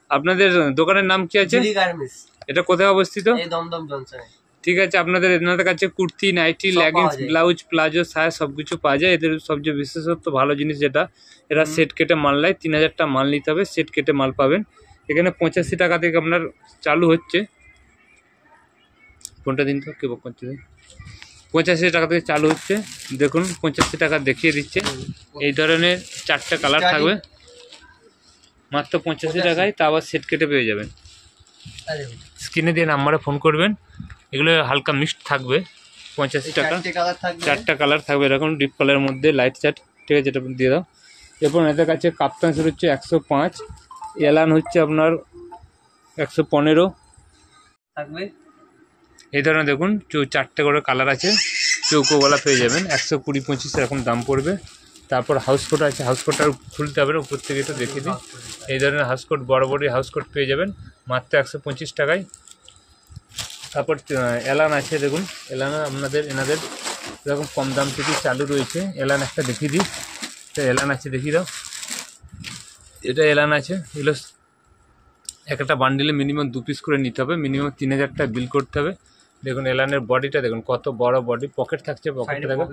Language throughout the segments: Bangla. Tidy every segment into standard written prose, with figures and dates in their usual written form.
আপনাদের দোকানের নাম কি আছে? এটা কোথায় অবস্থিত? দমদম জংশনে। ঠিক আছে, এনাদের কাছে kurti, nighty, leggings, blouse, palazzo, সায়া সবকিছু পাওয়া যায়। এদের সবচেয়ে বিশেষত্ব ভালো জিনিস যেটা, এরা সেট কেটে মাল নেয়। 3000টা মাল নিতে হবে, সেট কেটে মাল পাবেন। এখানে 85 টাকা থেকে আপনার চালু হচ্ছে। কোনটা দিন তো কেবল 85 টাকা থেকে চালু হচ্ছে। দেখুন 85 টাকা দেখিয়ে দিচ্ছে। এই ধরনের 4টে কালার থাকবে মাত্র 85 টাকায়, তা আবার সেট কেটে পেয়ে যাবেন। স্ক্রিনে দিয়ে নাম্বারে ফোন করবেন। এগুলো হালকা মিক্সড থাকবে। 85 টাকা, 4টা কালার থাকবে এরকম ডিপ কালারের মধ্যে, লাইট চার্ট। ঠিক আছে, এটা দিয়ে দাও। এরপর এদের কাছে কাপ্তান শুরু হচ্ছে 105, এলান হচ্ছে আপনার 115 থাকবে। এই ধরনের দেখুন 4টে করে কালার আছে, চৌকোওয়ালা পেয়ে যাবেন। 120-25 এরকম দাম পড়বে। তারপর হাউস কোট আছে, হাউস কোটটা খুলতে হবে, উপর থেকে তো দেখিয়ে দিই। এই ধরনের হাউস কোট, বড় বড় হাউস কোট পেয়ে যাবেন মাত্র 125 টাকায়। তারপর এলান আছে, দেখুন এলান এনাদের এরকম কম দাম থেকে চালু রয়েছে। এলান একটা দেখিয়ে দিই। তো এলান আছে, দেখিয়ে দাও। এটা এলান আছে, এগুলো একটা বান্ডিলে মিনিমাম 2 পিস করে নিতে হবে। মিনিমাম 3000 টাকা বিল করতে হবে। দেখুন এলানের বডিটা দেখুন কত বড় বডি, পকেট থাকছে, পকেটটা দেখুন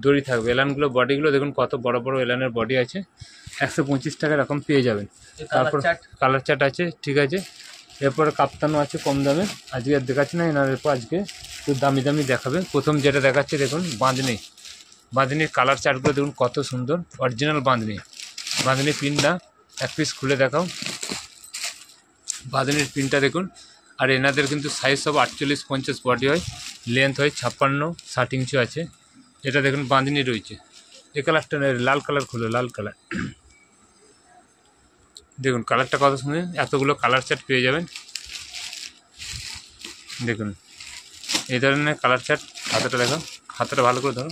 দড়ি থাকবে। এলানগুলো বডিগুলো দেখুন কত বড় বড় এলানের বডি আছে। 125 টাকা এরকম পেয়ে যাবেন। তারপর কালার চার্ট আছে, ঠিক আছে। এরপরে কাপ্তানও আছে কম দামে, আজকে আর দেখাচ্ছি না। এনার এরপর আজকে একটু দামি দামি দেখাবে। প্রথম যেটা দেখাচ্ছে দেখুন বাঁধনির কালার চার্টগুলো দেখুন কত সুন্দর, অরিজিনাল বাঁধনি পিনটা এক পিস খুলে দেখাও। বাঁধনির পিনটা দেখুন। আর এনাদের কিন্তু সাইজ সব 48-50 বডি হয়, লেন্থ হয় 56-60 ইঞ্চি আছে। এটা দেখুন বাঁধনি রয়েছে। এই কালারটা লাল কালার খুলে, লাল কালার দেখুন, কালারটা কত সুন্দর। এতগুলো কালার চার্ট পেয়ে যাবেন। দেখুন এই ধরনের কালার চার্ট। হাতাটা দেখো, হাতাটা ভালো করে ধরো।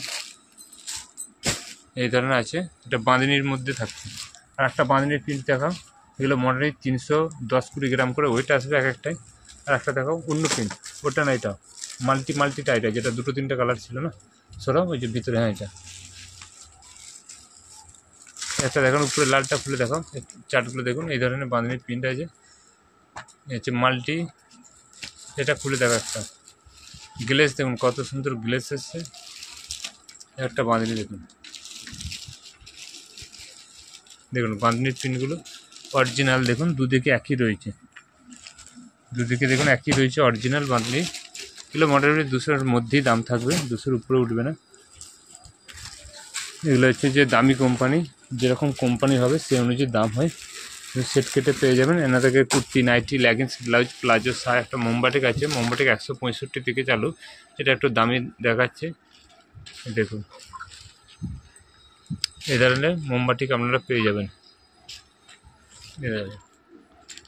এই ধরনের আছে, এটা বাঁধনির মধ্যে থাকছে। আর একটা বাঁধনির পিন দেখাও। এগুলো মোটামুটি 310-20 গ্রাম করে ওয়েট আসবে এক একটাই। আর একটা দেখাও অন্য পিন, ওটা না, এটা মাল্টিটা, এটা যেটা 2-3টে কালার ছিল না, সরাও ওই যে ভিতরে। হ্যাঁ, এটা দেখুন উপরে লালটা খুলে দেখাও। চার্টগুলো দেখুন, এই ধরনের বাঁধনির পিনটা আছে, হচ্ছে মাল্টি। এটা খুলে দেখো, একটা গ্লেস দেখুন কত সুন্দর গ্লেস এসছে। একটা বাঁধনি দেখুন বাঁধনির পিনগুলো অরিজিনাল। দেখুন দুদিকে একই রয়েছে, দেখুন একই রয়েছে, অরিজিনাল বাঁধনি। এগুলো মোটামুটি 200-এর মধ্যেই দাম থাকবে, 200-এর উপরে উঠবে না। এগুলো হচ্ছে যে দামি কোম্পানি, যেরকম কোম্পানি হবে সেই অনুযায়ী দাম হয়। সেট কেটে পেয়ে যাবেন। এনাদেরকে kurti, nighty, leggings, blouse, palazzo, সায়া। একটা মোমবাটিক আছে, মোমবাটিক 165 থেকে চালু। এটা একটু দামি দেখাচ্ছে। দেখুন এই ধরনের মোমবাটিক আপনারা পেয়ে যাবেন।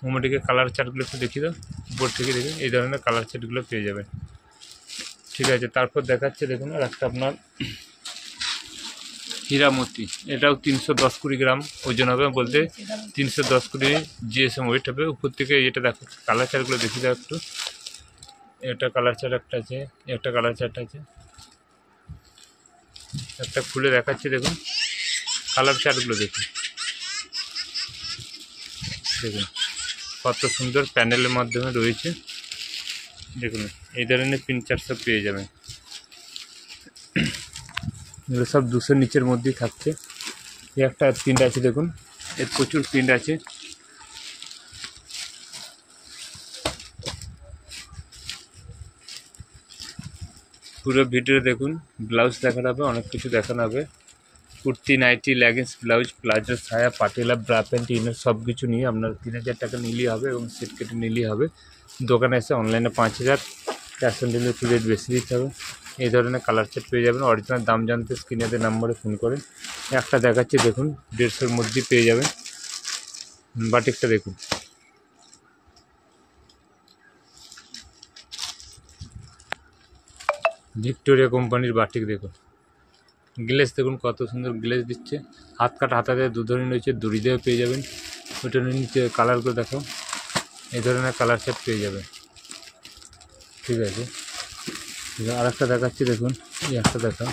মোমবাটিকের কালার চার্টগুলো একটু দেখিয়ে দাও, উপর থেকে দেখুন এই ধরনের কালার চার্টগুলো পেয়ে যাবেন। ঠিক আছে, তারপর দেখাচ্ছে দেখুন আর একটা আপনার হীরামতি। এটাও 310-20 গ্রাম ওজন হবে, বলতে 310-20 জিএসএম ওয়েট হবে। উপর থেকে এটা দেখো, কালার চার্টগুলো দেখিয়ে দাও একটু। একটা কালার চার্ট একটা আছে, একটা কালার চার্ট আছে, একটা খুলে দেখাচ্ছে। দেখুন কালার চার্টগুলো দেখুন কত সুন্দর প্যানেলের মাধ্যমে রয়েছে। দেখুন এই ধরনের পিন চার্ট সব পেয়ে যাবেন। এগুলো সব 200-এর নিচের মধ্যেই থাকছে। এই একটা প্রিন্ট আছে, দেখুন এর প্রচুর প্রিন্ট আছে। পুরো ভিডিও দেখুন, ব্লাউজ দেখানো হবে, অনেক কিছু দেখানো হবে। Kurti, nighty, leggings, blouse, palazzo, সায়া, পাটিয়ালা, ব্রা প্যান্ট, ইনার সব কিছু নিয়ে আপনার 3000 টাকা নিলেই হবে এবং সেট কেটে নিলেই হবে। দোকানে এসে অনলাইনে 5000, ক্যাশ অন ডেলিভারি রেট বেশি দিতে হবে। এই ধরনের কালার সেট পেয়ে যাবেন। অরিজিনাল দাম জানতে স্ক্রিনে নাম্বারে ফোন করেন। একটা দেখাচ্ছি দেখুন, 150-এর মধ্যেই পেয়ে যাবেন। বাটিকটা দেখুন, ভিক্টোরিয়া কোম্পানির বাটিক। দেখুন গ্লেস দেখুন কত সুন্দর গ্লেস দিচ্ছে। হাত কাটা, হাতা দিয়ে 2 ধরনের রয়েছে, দড়ি দিয়ে পেয়ে যাবেন। ওইটার নিচে কালারগুলো দেখো, এই ধরনের কালার সেট পেয়ে যাবেন। ঠিক আছে, আর একটা দেখাচ্ছি দেখুন, এই একটা দেখা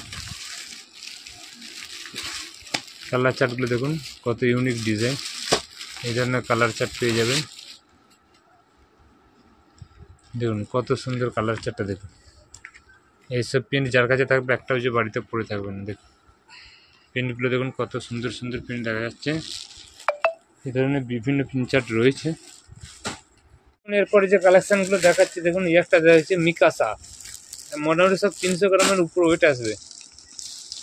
কালার চার্টগুলো দেখুন কত ইউনিক ডিজাইন। এই ধরনের কালার চার্ট পেয়ে যাবেন। দেখুন কত সুন্দর কালার চারটা দেখুন। এইসব প্রিন্ট যার কাছে থাকবে একটা হচ্ছে বাড়িতে পরে থাকবেন। দেখুন প্রিন্টগুলো দেখুন কত সুন্দর সুন্দর প্রিন্ট দেখা যাচ্ছে। এই ধরনের বিভিন্ন প্রিন্ট চার্ট রয়েছে। এরপরে যে কালেকশানগুলো দেখাচ্ছি দেখুন, একটা দেখা যাচ্ছে মিকাসা, মোটামুটি সব 300 গ্রামের উপর ওয়েট আসবে।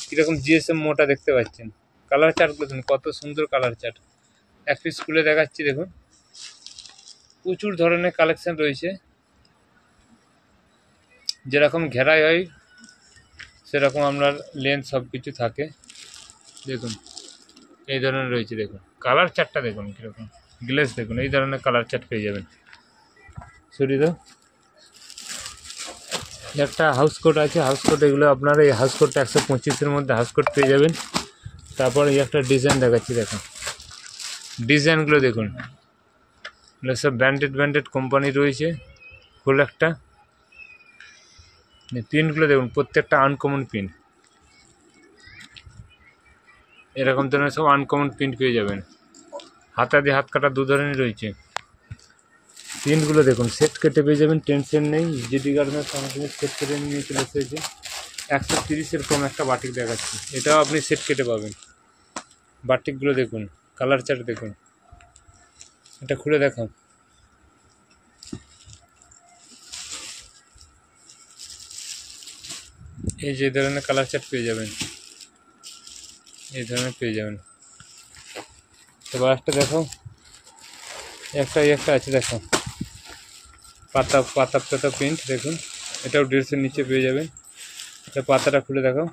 কীরকম জিএসএম মোটা দেখতে পাচ্ছেন। কালার চার্টগুলো দেখুন কত সুন্দর কালার চার্ট। এক পিস খুলে দেখাচ্ছি দেখুন, প্রচুর ধরনের কালেকশান রয়েছে। যেরকম ঘেরাই হয় সেরকম আপনার লেন্থ সব কিছু থাকে। দেখুন এই ধরনের রয়েছে। দেখুন কালার চার্টটা দেখুন কীরকম গ্লেস, দেখুন এই ধরনের কালার চার্ট পেয়ে যাবেন। সরি তো একটা হাউস কোট আছে, হাউস কোট, এগুলো আপনার এই হাউস কোটটা 125-এর মধ্যে হাউস কোট পেয়ে যাবেন। তারপরে এই একটা ডিজাইন দেখাচ্ছি দেখুন, ডিজাইনগুলো দেখুন, এগুলো সব ব্র্যান্ডেড কোম্পানি রয়েছে। ফুল একটা প্রিন্টগুলো দেখুন, প্রত্যেকটা আনকমন প্রিন্ট। এরকম ধরনের সব আনকমন প্রিন্ট পেয়ে যাবেন। হাতা দিয়ে হাত কাটা দু ধরনের রয়েছে। প্রিন্টগুলো দেখুন সেট কেটে পেয়ে যাবেন, টেনশন নেই। জিডি গার্মেন্টস আমাদের সেট কেটে নিয়ে চলে এসেছে। 130-এর কম একটা বাটিক দেখাচ্ছি, এটাও আপনি সেট কেটে পাবেন। বাটিকগুলো দেখুন, কালার চার্ট দেখুন, এটা খুলে দেখাও। এই যে ধরনের কালার চার্ট পেয়ে যাবেন, এই ধরনের পেয়ে যাবেন। এবার একটা দেখাও, একটা আছে দেখো, পাতা পাতা পাতা প্রিন্ট দেখুন, এটাও 150-এর নিচে পেয়ে যাবেন। এটা পাতাটা খুলে দেখাও,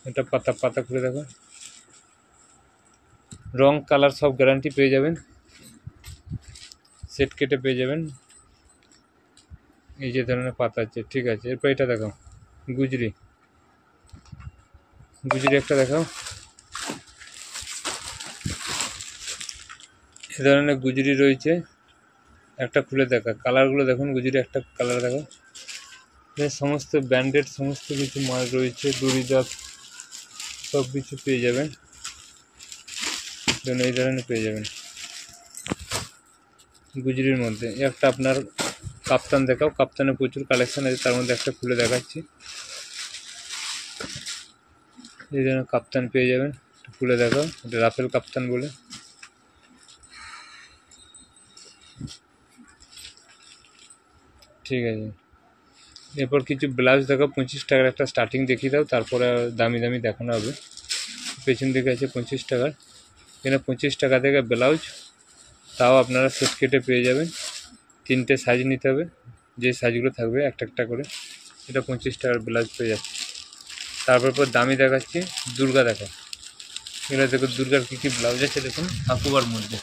এটা পাতা খুলে দেখো। রং কালার সব গ্যারান্টি পেয়ে যাবেন, সেট কেটে পেয়ে যাবেন। এই যে ধরনের পাতা আছে, ঠিক আছে। এরপর এটা দেখাও, গুজরি একটা দেখাও। এ ধরনের গুজরি রয়েছে, একটা খুলে দেখা। কালারগুলো দেখুন, গুজরি একটা কালার দেখো। সমস্ত ব্র্যান্ডেড সমস্ত কিছু মাল রয়েছে, দড়িদার সব কিছু পেয়ে যাবেন। এই ধরনের পেয়ে যাবেন গুজরির মধ্যে। একটা আপনার কাপ্তান দেখাও, কাপ্তানের প্রচুর কালেকশন আছে, তার মধ্যে একটা খুলে দেখাচ্ছি। এই ধরনের কাপ্তান পেয়ে যাবেন, খুলে দেখাও। এটা রাফেল কাপ্তান বলে। ঠিক আছে, এরপর কিছু ব্লাউজ দেখাও। 25 টাকার একটা স্টার্টিং দেখিয়ে দাও, তারপরে দামি দেখানো হবে। পেছন দিকে আছে 25 টাকার, এখানে 25 টাকা থেকে ব্লাউজ, তাও আপনারা সেট কেটে পেয়ে যাবেন। 3টে সাইজ নিতে হবে, যে সাইজগুলো থাকবে একটা করে। এটা 25 টাকার ব্লাউজ পেয়ে যাচ্ছে। তারপর দামি দেখাচ্ছি, দুর্গা দেখা। এগুলো দেখুন দুর্গার কী কী ব্লাউজ আছে দেখুন, হাকুয়ার মধ্যে।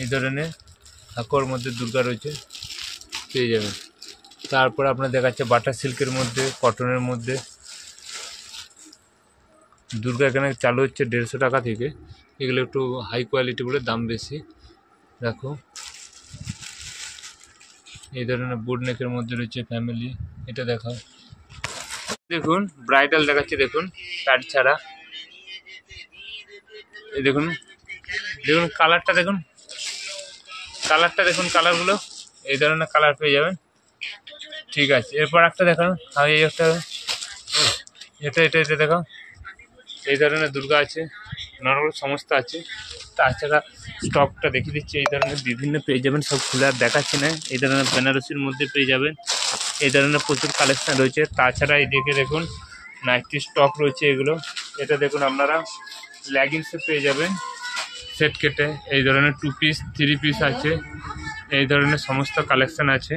এই ধরনের হাকুয়ার মধ্যে দুর্গা রয়েছে, পেয়ে যাবেন। তারপর আপনার দেখাচ্ছে বাটার সিল্কের মধ্যে, কটনের মধ্যে দুর্গা। এখানে চালু হচ্ছে 150 টাকা থেকে। এগুলো একটু হাই কোয়ালিটি বলে দাম বেশি। দেখো এই ধরনের বোর্ড নেকের মধ্যে রয়েছে ফ্যামিলি, এটা দেখাও। দেখুন ব্রাইডাল দেখাচ্ছি দেখুন, প্যাড ছাড়া। এই দেখুন কালারটা দেখুন, কালারগুলো এই ধরনের কালার পেয়ে যাবেন। ঠিক আছে, এরপর একটা দেখান। এই একটা, এটা দেখাও। এই ধরনের দুর্গা আছে, নর্মাল সমস্ত আছে। তাছাড়া স্টকটা দেখিয়ে দিচ্ছি, এই ধরনের বিভিন্ন পেয়ে যাবেন, সব খুলে আর দেখাচ্ছি না। এই ধরনের বেনারসির মধ্যে পেয়ে যাবেন, এই ধরনের প্রচুর কালেকশান রয়েছে। তাছাড়া এদিকে দেখুন নাইটি স্টক রয়েছে এগুলো। এটা দেখুন আপনারা লেগিংসে পেয়ে যাবেন সেট কেটে। এই ধরনের 2 পিস 3 পিস আছে, এই ধরনের সমস্ত কালেকশান আছে,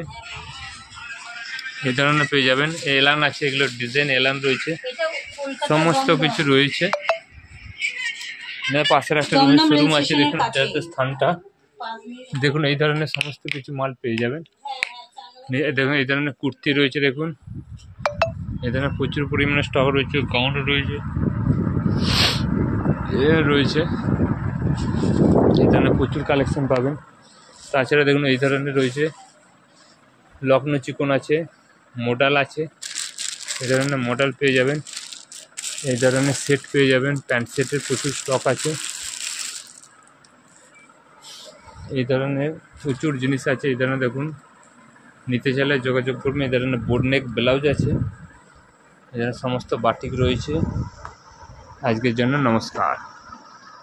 এই ধরনের পেয়ে যাবেন। এলান আছে, এগুলো ডিজাইন এলান রয়েছে, সমস্ত কিছু রয়েছে। পাশের একটা শোরুম আছে দেখুন, যাতে স্থানটা দেখুন। এই ধরনের সমস্ত কিছু মাল পেয়ে যাবেন। দেখুন এই ধরনের কুর্তি রয়েছে দেখুন, এই ধরনের প্রচুর পরিমাণে স্টক রয়েছে। গাউন রয়েছে, রয়েছে এই ধরনের প্রচুর কালেকশন পাবেন। তাছাড়া দেখুন এই ধরনের রয়েছে লখনৌ চিকন আছে, মডেল আছে, এই ধরনের মডেল পেয়ে যাবেন। এই ধরনের সেট পেয়ে যাবেন, প্যান্ট সেটের প্রচুর স্টক আছে। এই ধরনের প্রচুর জিনিস আছে। এই ধরনের দেখুন, নিতে চাইলে যোগাযোগ করবেন। এই ধরনের বোট নেক ব্লাউজ আছে, এই ধরনের সমস্ত বাটিক রয়েছে। আজকের জন্য নমস্কার।